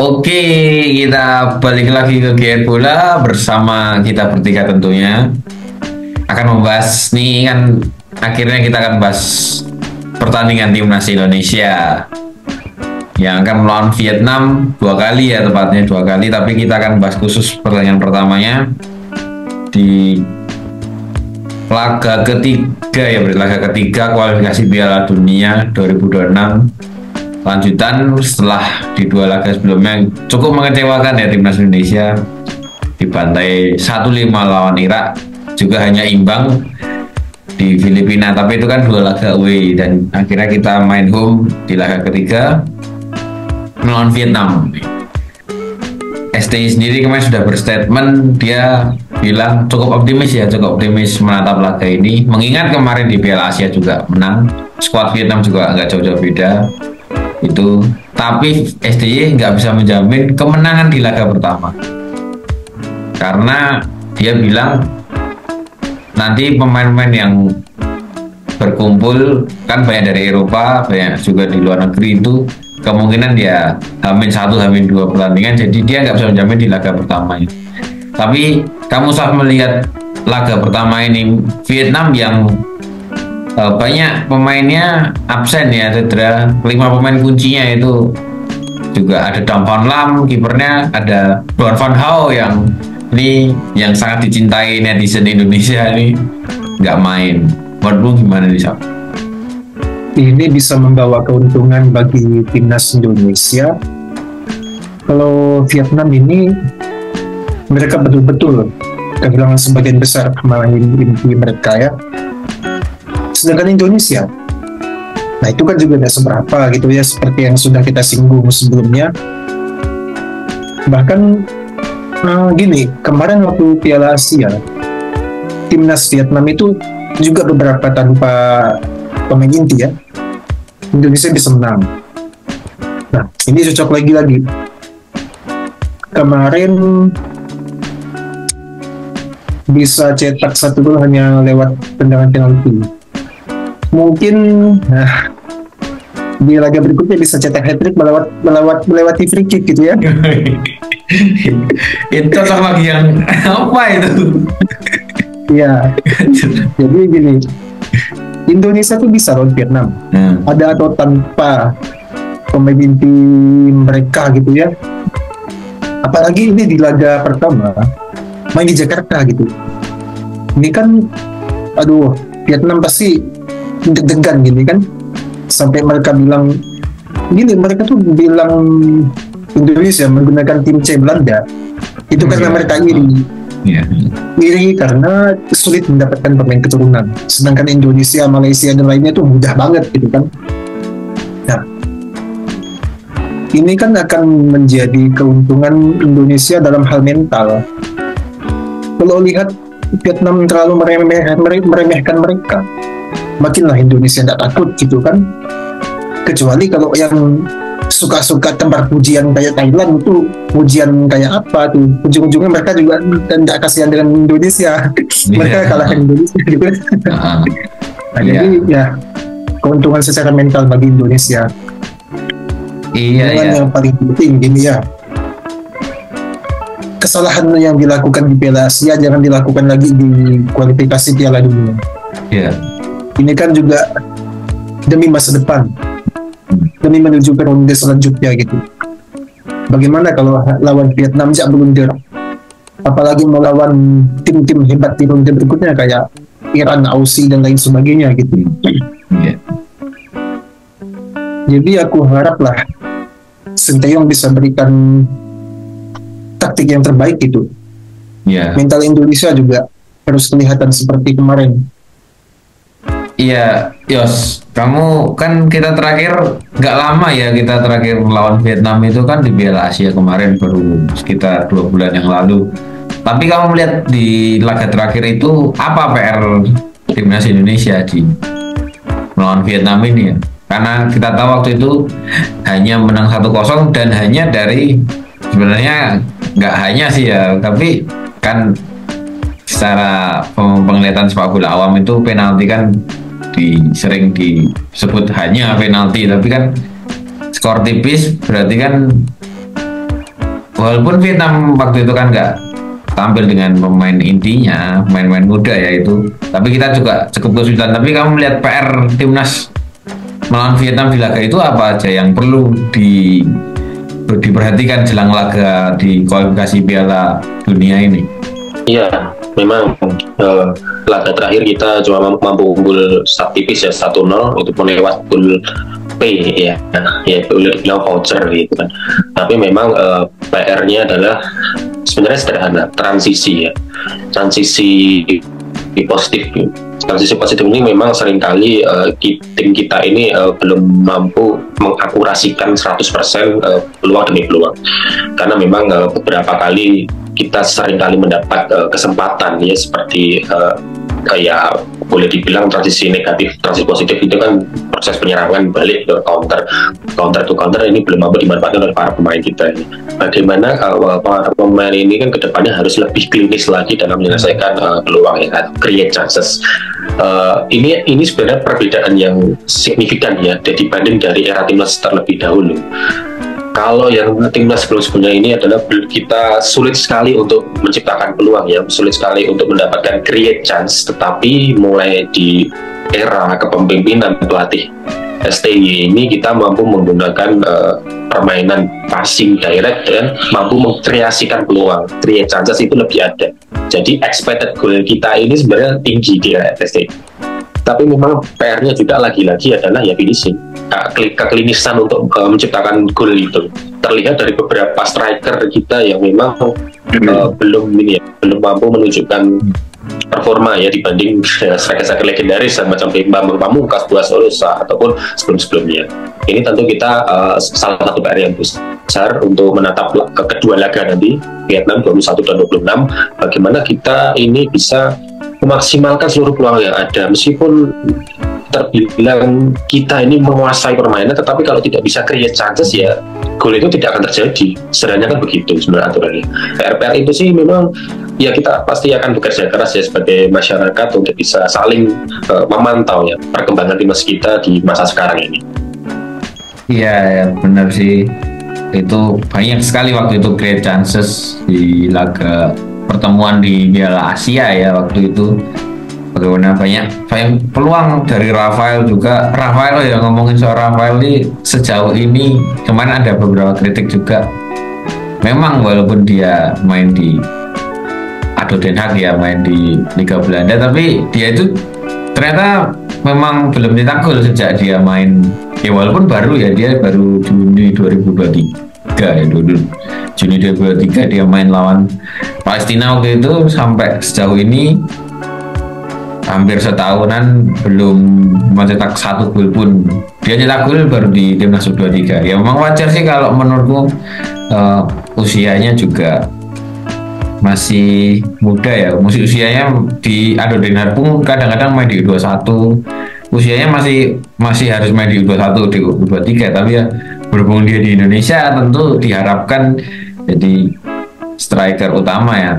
Oke, kita balik lagi ke GR Bola bersama kita bertiga tentunya. Akan membahas nih kan, akhirnya kita akan bahas pertandingan timnas Indonesia yang akan melawan Vietnam dua kali ya, tepatnya dua kali. Tapi kita akan bahas khusus pertandingan pertamanya di laga ketiga ya, laga ketiga kualifikasi Piala Dunia 2026. Lanjutan setelah di dua laga sebelumnya cukup mengecewakan ya, timnas Indonesia dibantai 1-5 lawan Irak, juga hanya imbang di Filipina, tapi itu kan dua laga away, dan akhirnya kita main home di laga ketiga melawan Vietnam. STI sendiri kemarin sudah berstatement, dia bilang cukup optimis menatap laga ini, mengingat kemarin di Piala Asia juga menang, skuad Vietnam juga nggak jauh-jauh beda itu, tapi STY nggak bisa menjamin kemenangan di laga pertama karena dia bilang nanti pemain-pemain yang berkumpul kan banyak dari Eropa, banyak juga di luar negeri, itu kemungkinan dia H-1 H-2 pertandingan, jadi dia nggak bisa menjamin di laga pertamanya. Tapi kamu saat melihat laga pertama ini Vietnam yang banyak pemainnya absen ya, cedera, 5 pemain kuncinya itu juga ada Dam Van Lam, kipernya ada Duan Van Hao yang ini yang sangat dicintai netizen Indonesia ini nggak main. Menurutmu gimana nih, Sab? Ini bisa membawa keuntungan bagi timnas Indonesia. Kalau Vietnam ini mereka betul-betul kehilangan sebagian besar pemain inti mereka ya. Sedangkan Indonesia, nah itu kan juga tidak seberapa gitu ya, seperti yang sudah kita singgung sebelumnya. Bahkan gini, kemarin waktu Piala Asia, timnas Vietnam itu juga beberapa tanpa pemain inti ya, Indonesia bisa menang. Nah ini cocok lagi. Kemarin bisa cetak 1 gol hanya lewat tendangan penalti. Mungkin di laga berikutnya bisa cetak hat-trick melewati free kick gitu ya. Itu cocok lagi yang apa itu? Ya, jadi gini, Indonesia tuh bisa lawan Vietnam, ada atau tanpa pemain inti mereka gitu ya. Apalagi ini di laga pertama main di Jakarta gitu. Ini kan, aduh, Vietnam pasti deg-degan gini kan, sampai mereka bilang gini, mereka tuh bilang Indonesia menggunakan tim C Belanda itu karena mereka iri karena sulit mendapatkan pemain keturunan, sedangkan Indonesia, Malaysia dan lainnya tuh mudah banget gitu kan. Nah ini kan akan menjadi keuntungan Indonesia dalam hal mental. Kalau lihat Vietnam terlalu meremehkan mereka, makinlah Indonesia tidak takut gitu kan. Kecuali kalau yang suka-suka tempat pujian kayak Thailand itu, pujian kayak apa tuh, ujung-ujungnya mereka juga tidak kasihan dengan Indonesia. Mereka kalahkan Indonesia gitu. Nah, jadi ya keuntungan secara mental bagi Indonesia. Yang paling penting gini ya, kesalahan yang dilakukan di Piala Asia jangan dilakukan lagi di kualifikasi Piala Dunia. Ini kan juga demi masa depan, demi menuju ke ronde selanjutnya gitu. Bagaimana kalau lawan Vietnam jak blunder, apalagi melawan tim-tim hebat di ronde berikutnya kayak Iran, Aussie dan lain sebagainya gitu. Jadi aku haraplah Sinteyong bisa berikan taktik yang terbaik gitu. Mental Indonesia juga harus kelihatan seperti kemarin. Iya, Yos, kamu kan kita terakhir nggak lama ya, kita terakhir melawan Vietnam itu kan di Piala Asia kemarin, baru sekitar 2 bulan yang lalu. Tapi kamu melihat di laga terakhir itu apa PR timnas Indonesia di melawan Vietnam ini ya? Karena kita tahu waktu itu hanya menang 1-0 dan hanya dari, sebenarnya nggak hanya sih ya, tapi kan secara penglihatan sepak bola awam itu penalti kan sering disebut hanya penalti, tapi kan skor tipis berarti kan walaupun Vietnam waktu itu kan nggak tampil dengan pemain intinya, pemain-pemain muda ya itu, tapi kita juga cukup kesulitan. Tapi kamu melihat PR timnas melawan Vietnam di laga itu apa aja yang perlu diperhatikan jelang laga di kualifikasi Piala Dunia ini? Iya, memang laga terakhir kita cuma mampu unggul tipis ya 1-0, itu pun lewat gol P ya boleh dibilang voucher gitu kan. Tapi memang PR-nya adalah sebenarnya sederhana, transisi positif. Transisi positif ini memang seringkali tim kita ini belum mampu mengakurasikan 100% peluang demi peluang, karena memang beberapa kali kita seringkali mendapat kesempatan ya, seperti kayak boleh dibilang transisi negatif, transisi positif itu kan proses penyerangan balik ke counter ini belum mampu dimanfaatkan oleh para pemain kita ini. Bagaimana para pemain ini kan kedepannya harus lebih klinis lagi dalam menyelesaikan peluang ya kan, create chances. Ini sebenarnya perbedaan yang signifikan ya dibanding dari era timnas terlebih dahulu. Kalau yang timnas sebelum-sebelumnya ini adalah kita sulit sekali untuk menciptakan peluang ya, sulit sekali untuk mendapatkan create chance, tetapi mulai di era kepemimpinan pelatih STY ini kita mampu menggunakan permainan passing direct dan mampu mengkreasikan peluang, create chances itu lebih ada. Jadi expected goal kita ini sebenarnya tinggi di era STY. Tapi memang PR-nya juga lagi-lagi adalah ya finishing, keklinisan untuk menciptakan gol itu terlihat dari beberapa striker kita yang memang belum mampu menunjukkan performa ya dibanding striker-striker legendaris macam Bambang Pamungkas, Bua Solosa ataupun sebelum-sebelumnya. Ini tentu kita salah satu PR yang besar untuk menatap kedua laga nanti Vietnam 21 dan 26, bagaimana kita ini bisa memaksimalkan seluruh peluang yang ada. Meskipun terbilang kita ini menguasai permainan, tetapi kalau tidak bisa create chances ya gol itu tidak akan terjadi. Sebenarnya kan begitu sebenarnya aturannya. PR itu sih memang ya kita pasti akan bekerja keras ya sebagai masyarakat untuk bisa saling memantau ya perkembangan timnas kita di masa sekarang ini. Iya ya, benar sih, itu banyak sekali waktu itu create chances di laga pertemuan di Piala Asia ya waktu itu. Bagaimana banyak peluang dari Rafael juga. Rafael ya, ngomongin soal Rafael ini sejauh ini kemarin ada beberapa kritik juga. Memang walaupun dia main di ADO Den Haag ya, main di Liga Belanda, tapi dia itu ternyata memang belum cetak gol sejak dia main ya, walaupun baru ya, dia baru Juni 2023 ya, Juni 2023 dia main lawan Palestina waktu itu. Sampai sejauh ini hampir setahunan belum mencetak satu gol pun. Dia cetak gol baru di timnas U23 ya. Memang wajar sih kalau menurutku, usianya juga masih muda ya. Usianya di ADO Den Haag pun kadang-kadang main di U21, usianya masih harus main di U21, di U23. Tapi ya berhubung dia di Indonesia, tentu diharapkan jadi striker utama ya.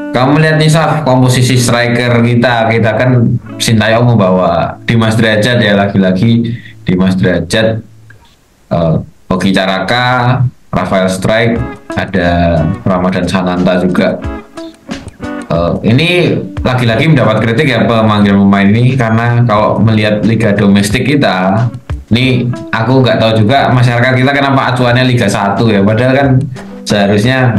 Kamu melihat nih Saf, komposisi striker kita kan Sintayong membawa Dimas Derajat ya, lagi-lagi Dimas Derajat, Ogi Caraka, Rafael Strike, ada Ramadan Sananta juga. Ini lagi-lagi mendapat kritik ya pemanggilan pemain ini, karena kalau melihat liga domestik kita ini, aku nggak tahu juga masyarakat kita kenapa acuannya Liga 1 ya, padahal kan harusnya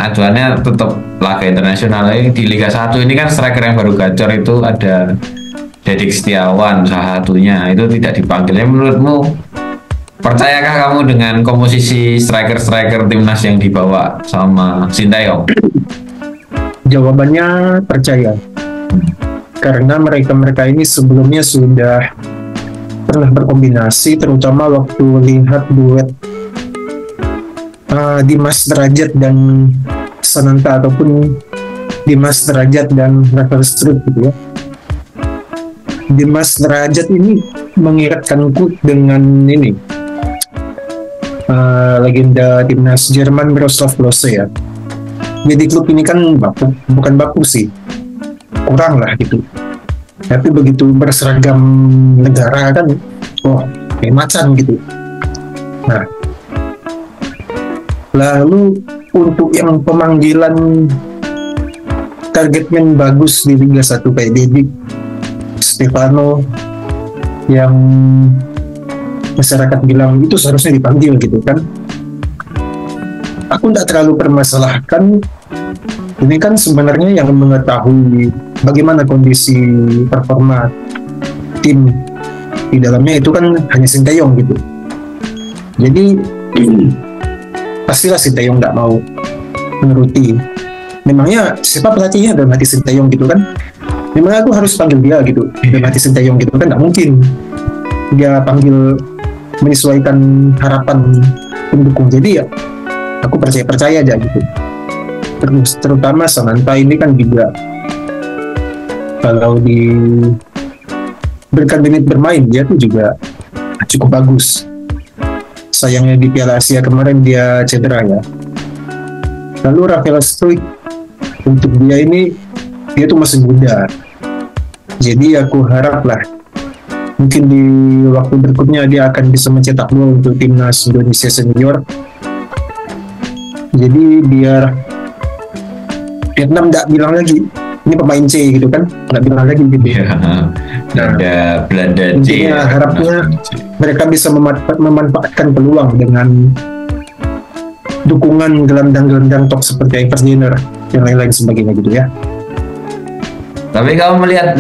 acuannya tetap laga internasional. Di Liga 1 ini kan striker yang baru gacor itu ada Dedik Setiawan salah satunya, itu tidak dipanggilnya. Menurutmu, percayakah kamu dengan komposisi striker timnas yang dibawa sama Sintayong? Jawabannya percaya, karena mereka ini sebelumnya sudah pernah berkombinasi, terutama waktu lihat duet Dimas Derajat dan Sananta, ataupun Dimas Derajat dan Rafael Struijk gitu ya. Dimas Derajat ini mengingatkanku dengan ini legenda timnas Jerman Miroslav Klose ya. Jadi klub ini kan bukan baku sih, kurang lah gitu. Tapi begitu berseragam negara kan, kayak macan gitu. Nah, Lalu untuk yang pemanggilan target man bagus di Liga 1 kayak Dedi, Stefano, yang masyarakat bilang itu seharusnya dipanggil gitu kan. Aku tidak terlalu permasalahkan. Ini kan sebenarnya yang mengetahui bagaimana kondisi performa tim di dalamnya itu kan hanya Sinteyong gitu. Jadi pastilah Sinteyong nggak mau menuruti. Memangnya siapa pelatihnya dalam hati Sinteyong gitu kan? Memang aku harus panggil dia gitu dalam hati Sinteyong gitu kan? Nggak mungkin dia panggil menyesuaikan harapan pendukung. Jadi ya aku percaya aja gitu. Terus terutama Sananta ini kan juga kalau berikan menit bermain dia tuh juga cukup bagus. Sayangnya di Piala Asia kemarin dia cedera ya. Lalu Rafael Struijk, untuk dia ini dia tuh masih muda. Jadi aku harap lah mungkin di waktu berikutnya dia akan bisa mencetak gol untuk timnas Indonesia senior. Jadi biar Vietnam tidak bilang lagi ini pemain C gitu kan, nggak bilang lagi gitu. Ya, ada Belanda C. Intinya harapnya mereka bisa memanfaatkan peluang dengan dukungan gelandang-gelandang top seperti Ivan Jenner yang lain-lain sebagainya gitu ya. Tapi kamu melihat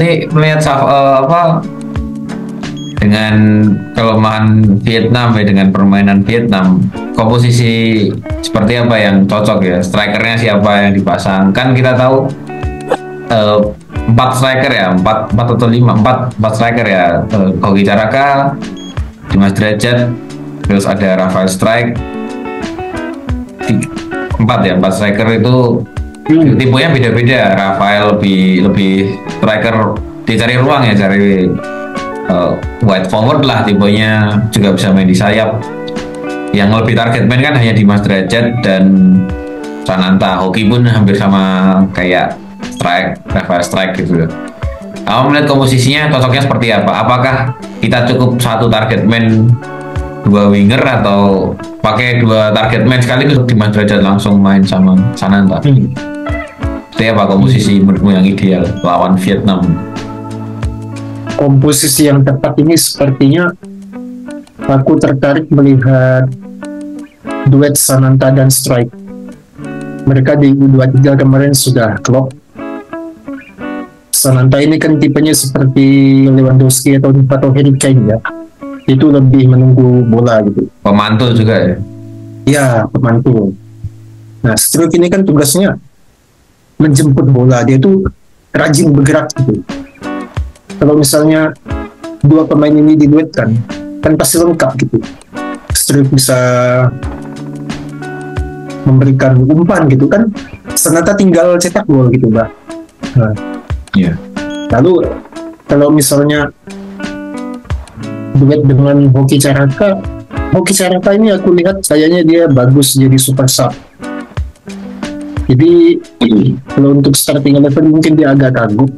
dengan kelemahan Vietnam ya, dengan permainan Vietnam, komposisi seperti apa yang cocok ya? Strikernya siapa yang dipasang? Kan kita tahu 4 striker ya, 4 atau 4 striker ya. Hoki Caraka, Dimas Derajat, terus ada Rafael Struijk. 4 striker itu tipenya beda-beda. Rafael lebih striker, dia cari ruang ya, cari wide forward lah tipenya, juga bisa main di sayap. Yang lebih target man kan hanya Dimas Derajat dan Sananta. Hoki pun hampir sama kayak Rafael Struijk gitu. Kamu melihat komposisinya cocoknya seperti apa? Apakah kita cukup 1 target man, 2 winger, atau pakai 2 target man sekaligus Dimas Derajat langsung main sama Sananta? Seperti apa komposisi menurutmu yang ideal lawan Vietnam? Komposisi yang tepat ini sepertinya aku tertarik melihat duet Sananta dan Struijk. Mereka di U23 kemarin sudah klop. Sananta ini kan tipenya seperti Lewandowski atau Harry Kane ya. Itu lebih menunggu bola gitu. Pemantul juga ya? Ya, pemantul. Nah, Struijk ini kan tugasnya menjemput bola. Dia tuh rajin bergerak gitu. Kalau misalnya 2 pemain ini diduetkan, kan pasti lengkap gitu. Struijk bisa memberikan umpan gitu kan. Sananta tinggal cetak gol gitu, Mbak. Nah, yeah. Lalu kalau misalnya duet dengan Hoki Caraka ini aku lihat kayaknya dia bagus jadi super sub. Jadi kalau untuk starting 11 mungkin dia agak kagum.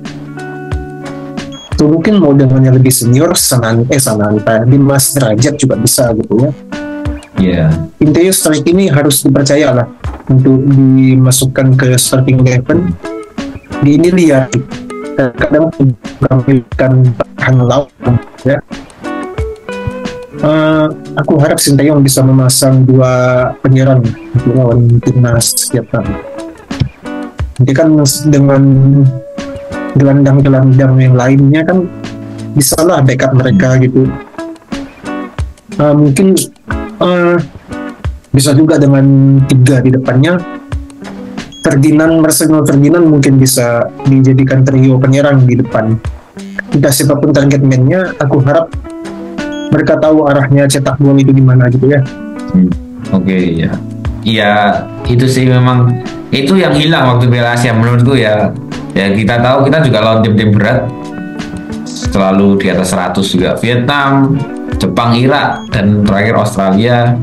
Tuh mungkin mau dengan yang lebih senior Sananta, Dimas Derajat juga bisa gitu ya. Yeah. Intinya Struijk ini harus dipercaya lah untuk dimasukkan ke starting 11. Di ini lihat kadang menampilkan pertahanan lawan ya. Aku harap Sinteyong bisa memasang 2 penyerang untuk lawan timnas Vietnam. Nanti kan dengan gelandang-gelandang yang lainnya kan bisalah backup mereka gitu. Mungkin bisa juga dengan 3 di depannya. Marcelo Ferdinand mungkin bisa dijadikan trio penyerang di depan. Entah siapapun target man-nya, aku harap mereka tahu arahnya cetak gol itu di mana gitu ya. Oke, ya. Iya, itu sih memang itu yang hilang waktu Piala Asia menurutku ya. Ya kita tahu, kita juga lawan tim-tim berat selalu di atas 100 juga. Vietnam, Jepang, Irak, dan terakhir Australia.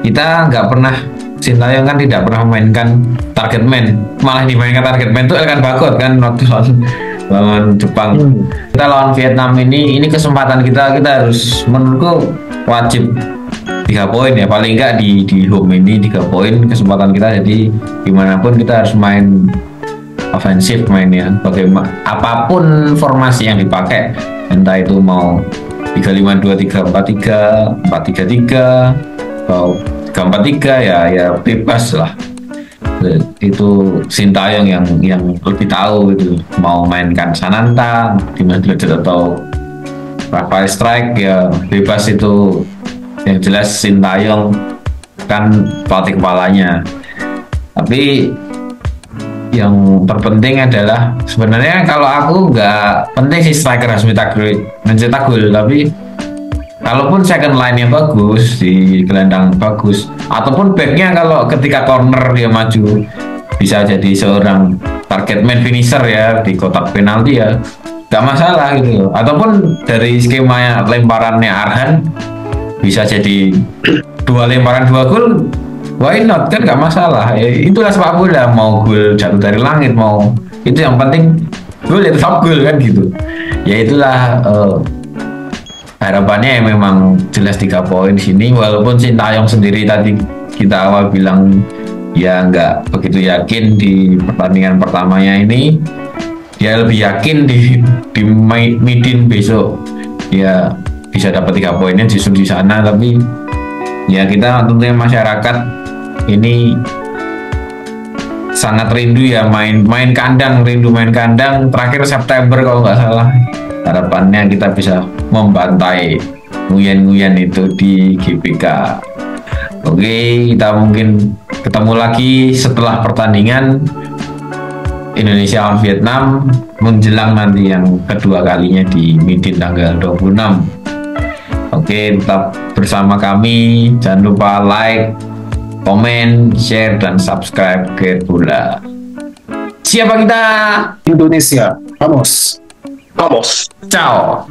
Kita nggak pernah, Sintayong kan tidak pernah memainkan target man, malah dimainkan target man itu Elkan Bagot kan waktu lawan Jepang. Kita lawan Vietnam ini kesempatan kita harus, menurutku wajib 3 poin ya, paling enggak di home ini 3 poin kesempatan kita. Jadi gimana pun kita harus main ofensif mainnya, bagaimana apapun formasi yang dipakai, entah itu mau 3-5-2-3-4-3, 4-3-3 atau 3-4-3, ya bebas lah. Itu Sintayong yang lebih tahu gitu, mau mainkan Sananta, Dimas Derajat atau Rafael Strike, ya bebas itu. Yang jelas Sintayong kan pelatih kepalanya. Tapi yang terpenting adalah sebenarnya kalau aku nggak penting sih striker harus mencetak gol, tapi kalaupun second line-nya bagus, di gelandang bagus, ataupun backnya kalau ketika corner dia maju bisa jadi seorang target man finisher ya di kotak penalti, ya nggak masalah gitu. Ataupun dari skema lemparannya Arhan bisa jadi 2 lemparan 2 gol, why not, kan nggak masalah ya. Itulah sepak bola, mau gol jatuh dari langit, mau itu yang penting gol ya tetap gol kan gitu ya. Itulah harapannya ya, memang jelas 3 poin sini. Walaupun Sintayong sendiri tadi kita awal bilang ya nggak begitu yakin di pertandingan pertamanya ini, dia lebih yakin di Midin besok ya bisa dapat 3 poinnya justru di sana. Tapi ya kita tentunya masyarakat ini sangat rindu ya main kandang, rindu main kandang. Terakhir September kalau nggak salah. Harapannya kita bisa membantai nguyen-nguyen itu di GBK. Oke, kita mungkin ketemu lagi setelah pertandingan Indonesia lawan Vietnam menjelang nanti yang kedua kalinya di Midin tanggal 26. Oke, tetap bersama kami. Jangan lupa like, komen, share, dan subscribe Gayat Bola. Siapa kita? Indonesia, vamos. Vamos. Ciao.